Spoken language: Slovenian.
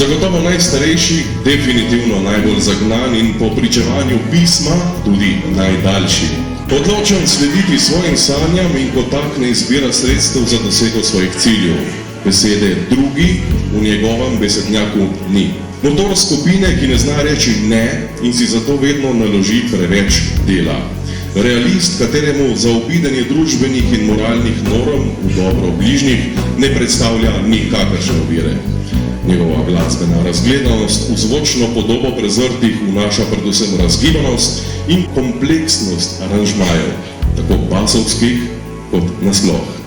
Zagotovo najstarejši, definitivno najbolj zagnan in po pričevanju pisma tudi najdaljši. Odločen slediti svojim sanjam in ko tak ne izbira sredstev za dosego svojih ciljev. Besede drugi v njegovem besednjaku ni. Motor skupine, ki ne zna reči ne in si zato vedno naloži preveč dela. Realist, kateremu zaobidanje družbenih in moralnih norm v dobro bližnjih ne predstavlja nikakršne ovire. Njegova glasbena razgledanost v zvočno podobo prezrtih vnaša predvsem razgibanost in kompleksnost aranžmajev, tako basovskih kot nasploh.